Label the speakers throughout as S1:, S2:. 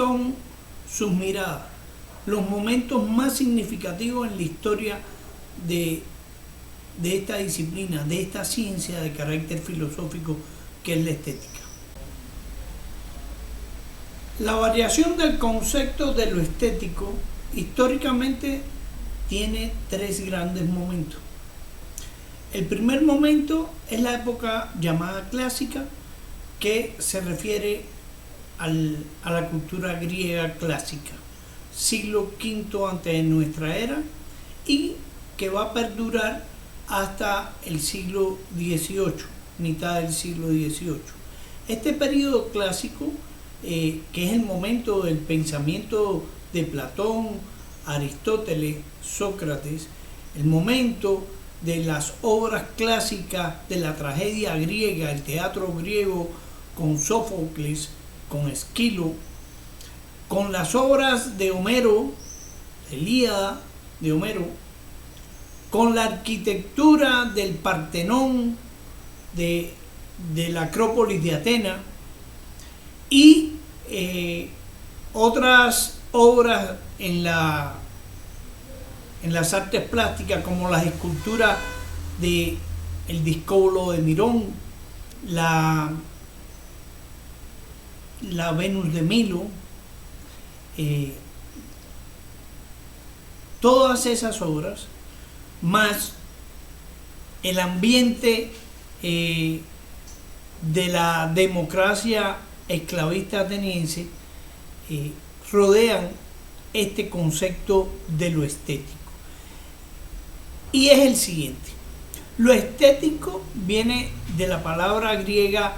S1: son sus miradas, los momentos más significativos en la historia de esta disciplina, de esta ciencia de carácter filosófico que es la estética. La variación del concepto de lo estético históricamente tiene tres grandes momentos. El primer momento es la época llamada clásica, que se refiere a la cultura griega clásica, siglo V antes de nuestra era, y que va a perdurar hasta el siglo XVIII, mitad del siglo XVIII. Este periodo clásico, que es el momento del pensamiento de Platón, Aristóteles, Sócrates, el momento de las obras clásicas de la tragedia griega, el teatro griego, con Sófocles, con Esquilo, con las obras de Homero, Ilíada de Homero, con la arquitectura del Partenón, de la Acrópolis de Atenas, y otras obras en las artes plásticas, como las esculturas de el Discóbolo de Mirón, la Venus de Milo, todas esas obras, más el ambiente de la democracia esclavista ateniense, rodean este concepto de lo estético. Y es el siguiente: lo estético viene de la palabra griega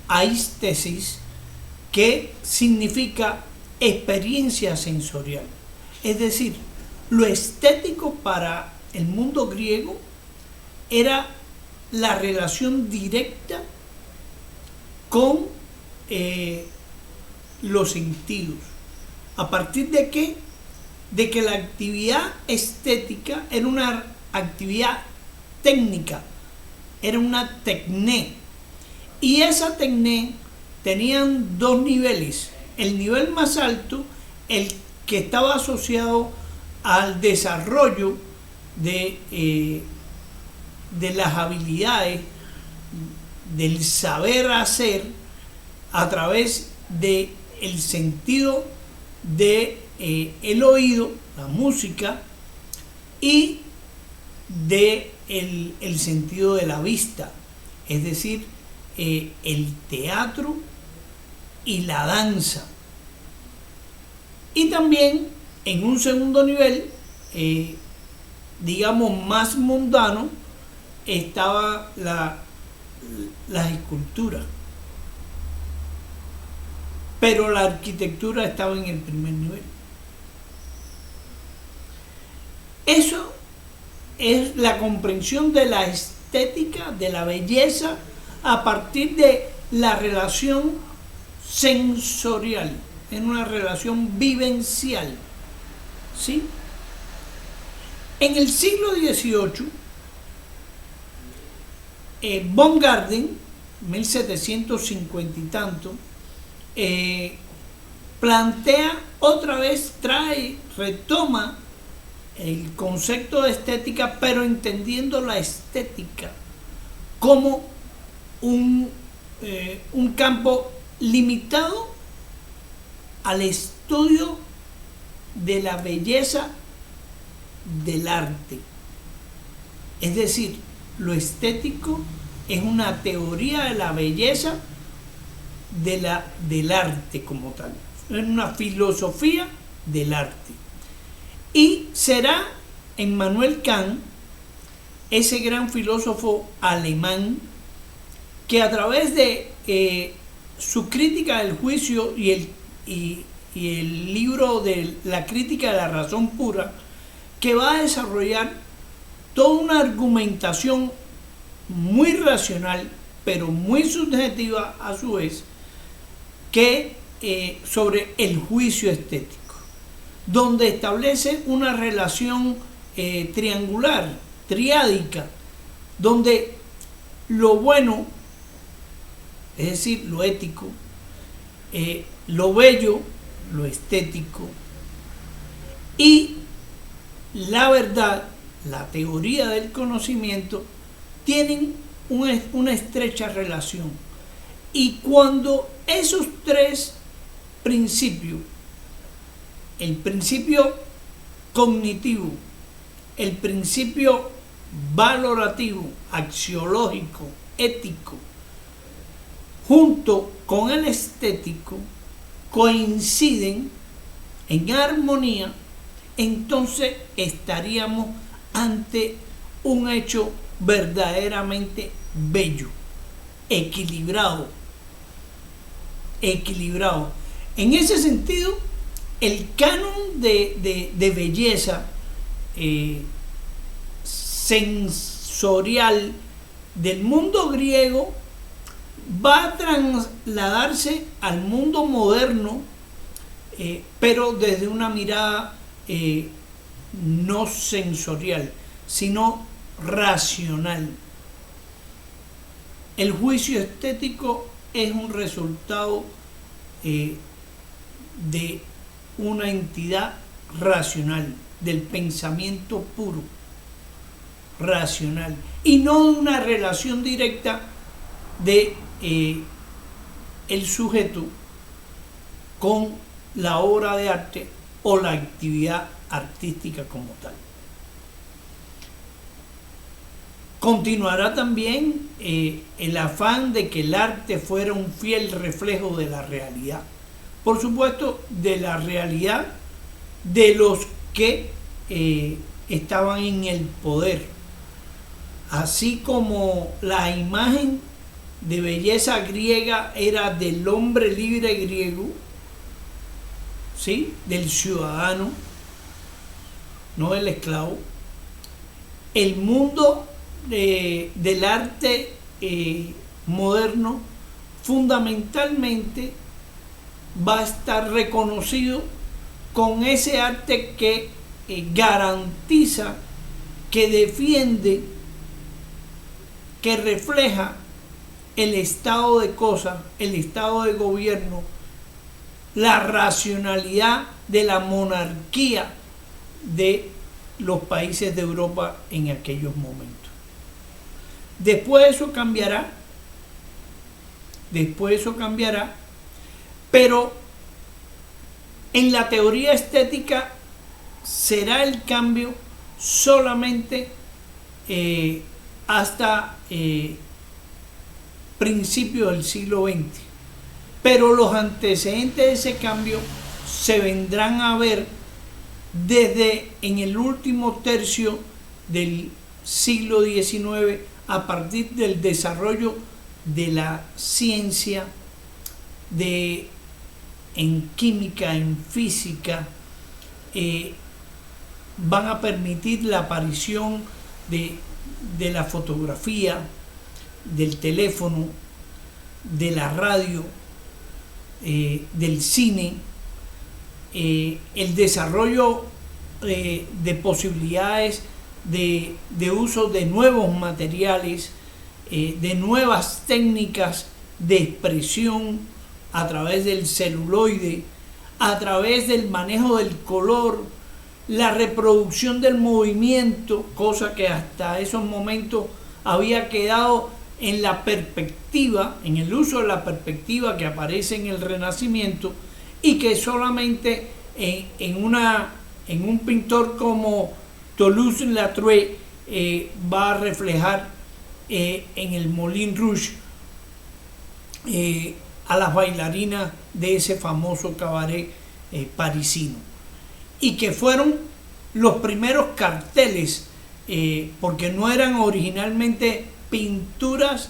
S1: aistesis, que significa experiencia sensorial. Es decir, lo estético para el mundo griego era la relación directa con los sentidos. ¿A partir de qué? De que la actividad estética era una actividad técnica, era una tecné. Y esa tecné tenían dos niveles. El nivel más alto, el que estaba asociado al desarrollo de las habilidades, del saber hacer a través del sentido de el oído, la música, y de el sentido de la vista, es decir, el teatro y la danza. Y también en un segundo nivel, digamos más mundano, estaba las esculturas, pero la arquitectura estaba en el primer nivel. Eso es la comprensión de la estética, de la belleza, a partir de la relación sensorial, en una relación vivencial, ¿sí? En el siglo XVIII, Baumgarten, 1750 y tanto, plantea otra vez, retoma el concepto de estética, pero entendiendo la estética como un campo limitado al estudio de la belleza del arte. Es decir, lo estético es una teoría de la belleza del arte como tal, es una filosofía del arte. Y será Immanuel Kant, ese gran filósofo alemán, que a través de su crítica del juicio y el libro de la crítica de la razón pura, que va a desarrollar toda una argumentación muy racional, pero muy subjetiva a su vez, que sobre el juicio estético, donde establece una relación triangular, triádica, donde lo bueno, es decir, lo ético, lo bello, lo estético y la verdad, la teoría del conocimiento, tienen una estrecha relación. Y cuando esos tres principios, el principio cognitivo, el principio valorativo, axiológico, ético, junto con el estético, coinciden en armonía, entonces estaríamos ante un hecho verdaderamente bello, equilibrado. En ese sentido, el canon de belleza sensorial del mundo griego va a trasladarse al mundo moderno, pero desde una mirada no sensorial, sino racional. El juicio estético es un resultado de una entidad racional, del pensamiento puro, racional, y no de una relación directa de el sujeto con la obra de arte o la actividad artística como tal. Continuará también el afán de que el arte fuera un fiel reflejo de la realidad. Por supuesto, de la realidad de los que estaban en el poder. Así como la imagen de belleza griega era del hombre libre griego, ¿sí?, del ciudadano, no del esclavo. El mundo del arte moderno fundamentalmente va a estar reconocido con ese arte que garantiza, que defiende, que refleja el estado de cosas, el estado de gobierno, la racionalidad de la monarquía de los países de Europa en aquellos momentos. Después eso cambiará, pero en la teoría estética será el cambio solamente hasta principios del siglo XX. Pero los antecedentes de ese cambio se vendrán a ver desde en el último tercio del siglo XIX, a partir del desarrollo de la ciencia, en química, en física, van a permitir la aparición de la fotografía, del teléfono, de la radio, del cine, el desarrollo de posibilidades de uso de nuevos materiales, de nuevas técnicas de expresión a través del celuloide, a través del manejo del color, la reproducción del movimiento, cosa que hasta esos momentos había quedado en la perspectiva, en el uso de la perspectiva que aparece en el Renacimiento, y que solamente en un pintor como Toulouse-Lautrec va a reflejar en el Moulin Rouge a las bailarinas de ese famoso cabaret parisino, y que fueron los primeros carteles, porque no eran originalmente pinturas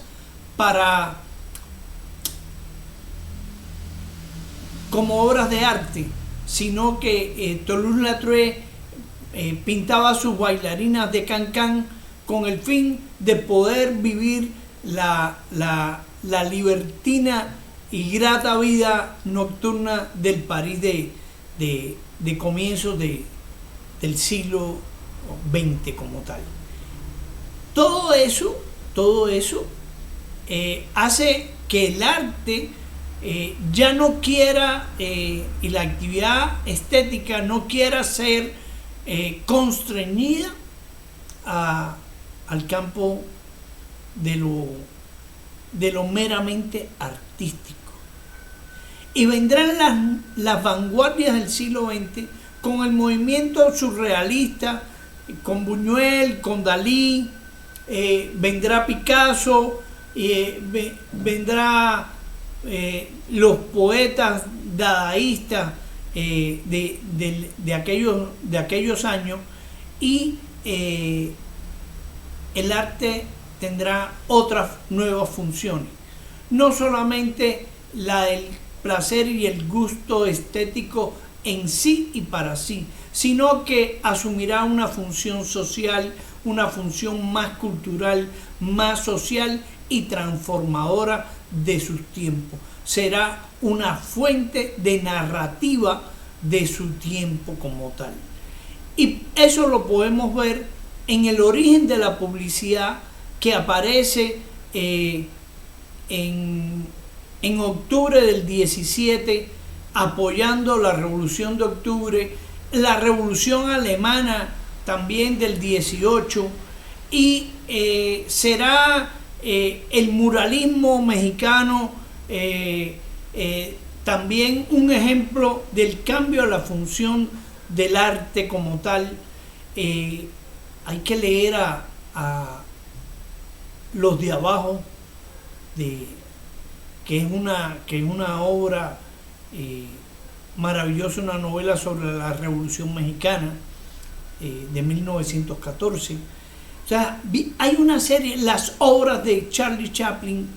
S1: como obras de arte, sino que Toulouse-Lautrec pintaba sus bailarinas de cancán con el fin de poder vivir la libertina y grata vida nocturna del París de comienzos del siglo XX como tal. Todo eso hace que el arte ya no quiera, y la actividad estética no quiera ser constreñida al campo de lo meramente artístico. Y vendrán las vanguardias del siglo XX con el movimiento surrealista, con Buñuel, con Dalí, vendrá Picasso, vendrá los poetas dadaístas de aquellos años, y el arte tendrá otras nuevas funciones, no solamente la del placer y el gusto estético en sí y para sí, sino que asumirá una función social, una función más cultural, más social y transformadora de sus tiempos. Será una fuente de narrativa de su tiempo como tal. Y eso lo podemos ver en el origen de la publicidad, que aparece en octubre del 17, apoyando la Revolución de Octubre, la Revolución Alemana también del 18, y será el muralismo mexicano también un ejemplo del cambio a la función del arte como tal. Hay que leer a Los de Abajo, que es una obra maravillosa, una novela sobre la Revolución Mexicana de 1914. O sea, hay una serie, las obras de Charlie Chaplin,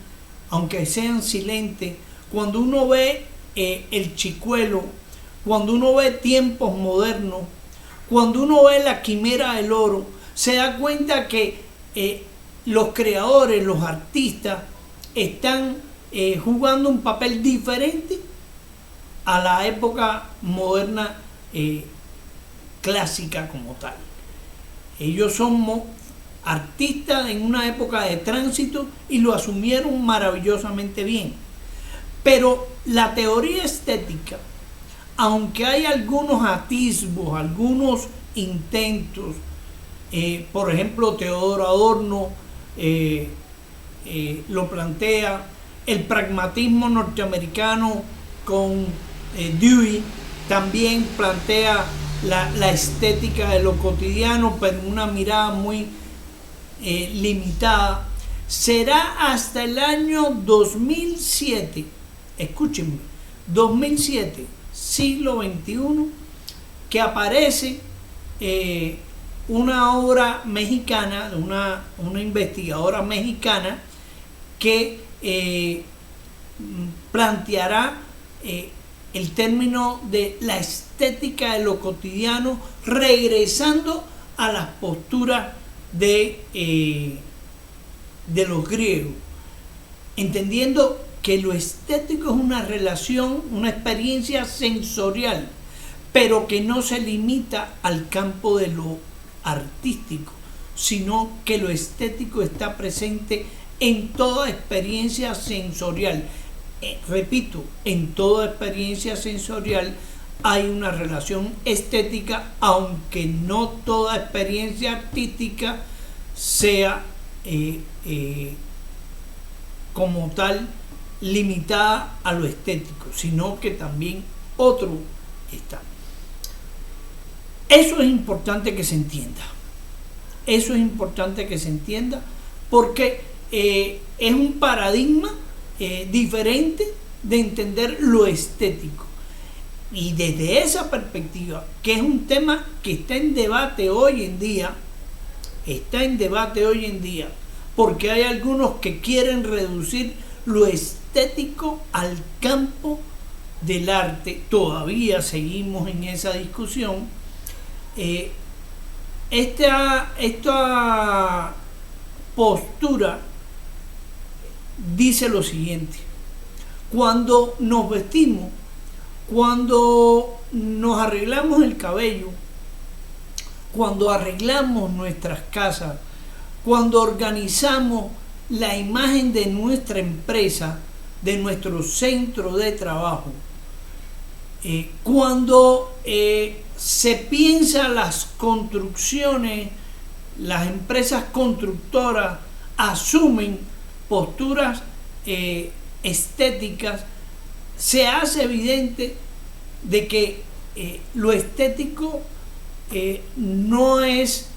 S1: aunque sean silentes, cuando uno ve El Chicuelo, cuando uno ve Tiempos Modernos, cuando uno ve La Quimera del Oro, se da cuenta que los creadores, los artistas, están jugando un papel diferente a la época moderna clásica como tal. Ellos son artistas en una época de tránsito y lo asumieron maravillosamente bien. Pero la teoría estética, aunque hay algunos atisbos, algunos intentos, por ejemplo Teodoro Adorno lo plantea, el pragmatismo norteamericano con Dewey también plantea la estética de lo cotidiano, pero en una mirada muy limitada. Será hasta el año 2007, escúchenme, 2007, siglo XXI, que aparece una obra mexicana, de una investigadora mexicana, que planteará el término de la estética de lo cotidiano, regresando a las posturas de los griegos, entendiendo que lo estético es una relación, una experiencia sensorial, pero que no se limita al campo de lo artístico, sino que lo estético está presente en toda experiencia sensorial. Repito, en toda experiencia sensorial hay una relación estética, aunque no toda experiencia artística sea como tal limitada a lo estético, sino que también otro está. Eso es importante que se entienda. Eso es importante que se entienda, porque es un paradigma diferente de entender lo estético. Y desde esa perspectiva, que es un tema que está en debate hoy en día, porque hay algunos que quieren reducir lo estético al campo del arte. Todavía seguimos en esa discusión. Esta postura dice lo siguiente: cuando nos vestimos, cuando nos arreglamos el cabello, cuando arreglamos nuestras casas, cuando organizamos la imagen de nuestra empresa, de nuestro centro de trabajo. Cuando se piensa las construcciones, las empresas constructoras asumen posturas estéticas, se hace evidente de que lo estético no es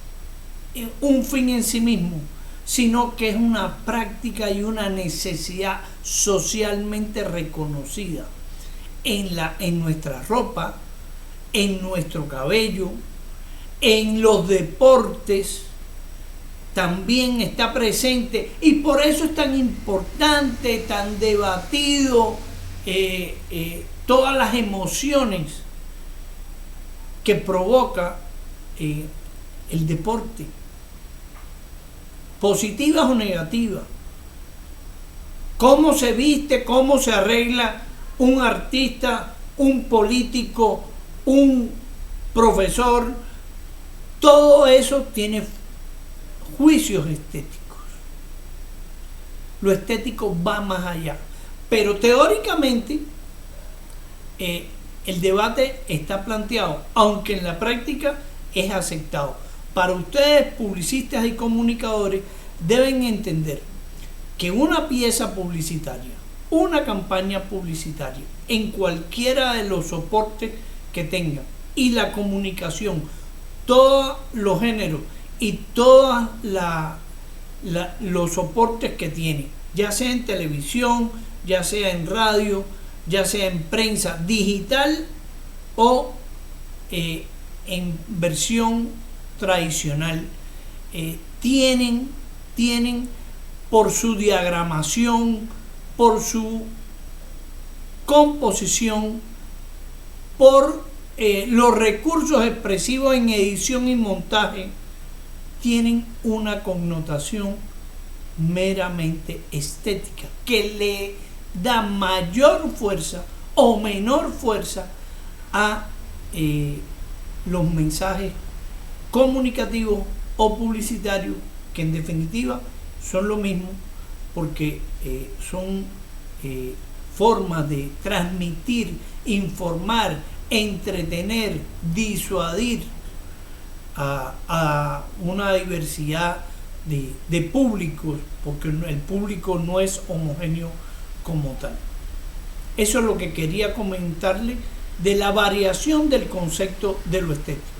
S1: un fin en sí mismo, sino que es una práctica y una necesidad socialmente reconocida en nuestra ropa, en nuestro cabello, en los deportes. También está presente, y por eso es tan importante, tan debatido, todas las emociones que provoca el deporte, positivas o negativas. Cómo se viste, cómo se arregla un artista, un político, un profesor, todo eso tiene juicios estéticos. Lo estético va más allá, pero teóricamente el debate está planteado, aunque en la práctica es aceptado. Para ustedes, publicistas y comunicadores, deben entender que una pieza publicitaria, una campaña publicitaria, en cualquiera de los soportes que tenga, y la comunicación, todos los géneros y todos los soportes que tiene, ya sea en televisión, ya sea en radio, ya sea en prensa digital o en versión tradicional, tienen por su diagramación, por su composición, por los recursos expresivos en edición y montaje, tienen una connotación meramente estética que le da mayor fuerza o menor fuerza a los mensajes comunicativos o publicitarios, que en definitiva son lo mismo, porque son formas de transmitir, informar, entretener, disuadir a una diversidad de públicos, porque el público no es homogéneo como tal. Eso es lo que quería comentarle de la variación del concepto de lo estético.